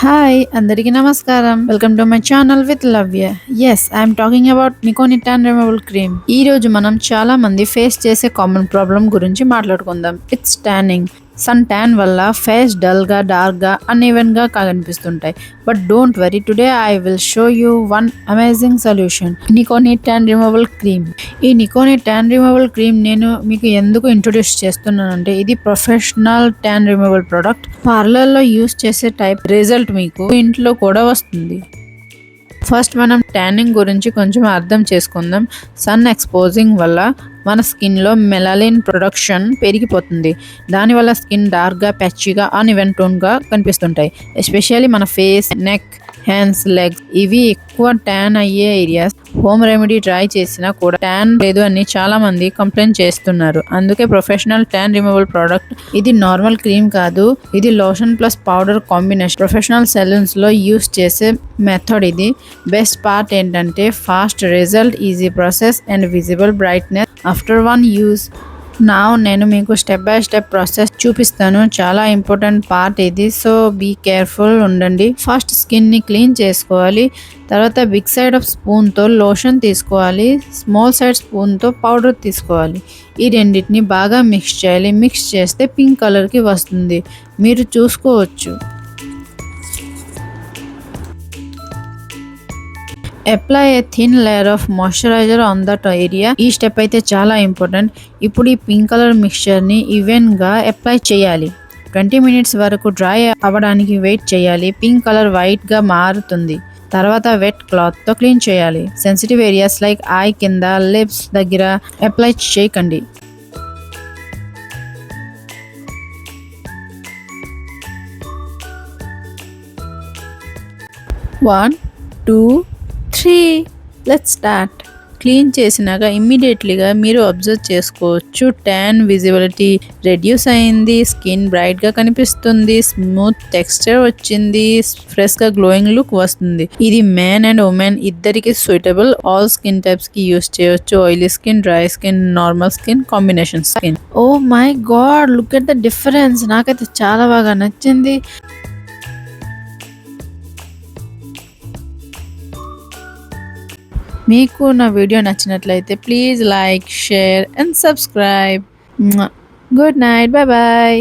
Hi అందరికీ నమస్కారం. Welcome to my channel with Lavya. Yes I'm talking about Nikoni tan removal cream. ఈ రోజు మనం చాలా మంది ఫేస్ చేసే కామన్ ప్రాబ్లం గురించి మాట్లాడుకుందాం. It's tanning. సన్ ట్యాన్ వల్ల ఫేస్ డల్ గా డార్క్ గా అన్ఈవెన్ గా కనిపిస్తుంటాయి. But don't worry, today I will show you one amazing solution, Nikoni tan removal cream. ఈ నికోని ట్యాన్ రిమూవల్ క్రీమ్ నేను మీకు ఎందుకు ఇంట్రొడ్యూస్ చేస్తున్నానంటే, ఇది ప్రొఫెషనల్ ట్యాన్ రిమూవల్ ప్రోడక్ట్. పార్లర్లో యూస్ చేసే టైప్ రిజల్ట్ మీకు ఇంట్లో కూడా వస్తుంది. ఫస్ట్ మనం ట్యానింగ్ గురించి కొంచెం అర్థం చేసుకుందాం. సన్ ఎక్స్పోజింగ్ వల్ల మన స్కిన్లో మెలానిన్ ప్రొడక్షన్ పెరిగిపోతుంది. దానివల్ల స్కిన్ డార్క్గా, ప్యాచీగా, అన్ఈవెన్ టోన్గా కనిపిస్తుంటాయి. ఎస్పెషల్లీ మన ఫేస్, నెక్, హ్యాండ్స్, లెగ్స్ ఇవి ఎక్కువ ట్యాన్ అయ్యే ఏరియాస్. హోమ్ రెమెడీ ట్రై చేసినా కూడా ట్యాన్ లేదు అని చాలా మంది కంప్లైంట్ చేస్తున్నారు. అందుకే ప్రొఫెషనల్ ట్యాన్ రిమూవల్ ప్రోడక్ట్. ఇది నార్మల్ క్రీమ్ కాదు, ఇది lotion plus powder combination. Professional salons లో యూస్ చేసే మెథడ్ ఇది. బెస్ట్ పార్ట్ ఏంటంటే fast result, easy process and visible brightness after one use. నేను మీకు స్టెప్ బై స్టెప్ ప్రాసెస్ చూపిస్తాను. చాలా ఇంపార్టెంట్ పార్ట్ ఇది, సో బీ కేర్ఫుల్ ఉండండి. ఫస్ట్ స్కిన్ని క్లీన్ చేసుకోవాలి. తర్వాత బిగ్ సైడ్ ఆఫ్ స్పూన్తో లోషన్ తీసుకోవాలి. స్మాల్ సైడ్ స్పూన్తో పౌడర్ తీసుకోవాలి. ఈ రెండింటిని బాగా మిక్స్ చేయాలి. మిక్స్ చేస్తే పింక్ కలర్కి వస్తుంది, మీరు చూసుకోవచ్చు. Apply a thin layer of moisturiser on that area. ఈ స్టెప్ అయితే చాలా ఇంపార్టెంట్. ఇప్పుడు ఈ పింక్ కలర్ మిక్స్చర్ని ఈవెన్గా అప్లై చేయాలి. 20 minutes వరకు డ్రై అవ్వడానికి వెయిట్ చేయాలి. పింక్ కలర్ వైట్గా మారుతుంది. తర్వాత వెట్ క్లాత్తో క్లీన్ చేయాలి. సెన్సిటివ్ ఏరియాస్ లైక్ ఐ కింద, లిప్స్ దగ్గర అప్లై చేయకండి. 1, 2, 3. Let's start. క్లీన్ చేసినాక ఇమ్మీడియట్లీగా మీరు అబ్జర్వ్ చేసుకోవచ్చు, ట్యాన్ విజిబిలిటీ రెడ్యూస్ అయింది, స్కిన్ బ్రైట్గా కనిపిస్తుంది, స్మూత్ టెక్స్చర్ వచ్చింది, ఫ్రెష్గా గ్లోయింగ్ లుక్ వస్తుంది. ఇది మెన్ అండ్ ఉమెన్ ఇద్దరికి సూటబుల్. ఆల్ స్కిన్ టైప్స్కి యూస్ చేయొచ్చు. Oily skin, dry skin, normal skin, combination skin. Oh my god, look at the difference. నాకైతే చాలా బాగా నచ్చింది. మీకు నా వీడియో నచ్చినట్లయితే please like, share and subscribe. Good night, bye bye.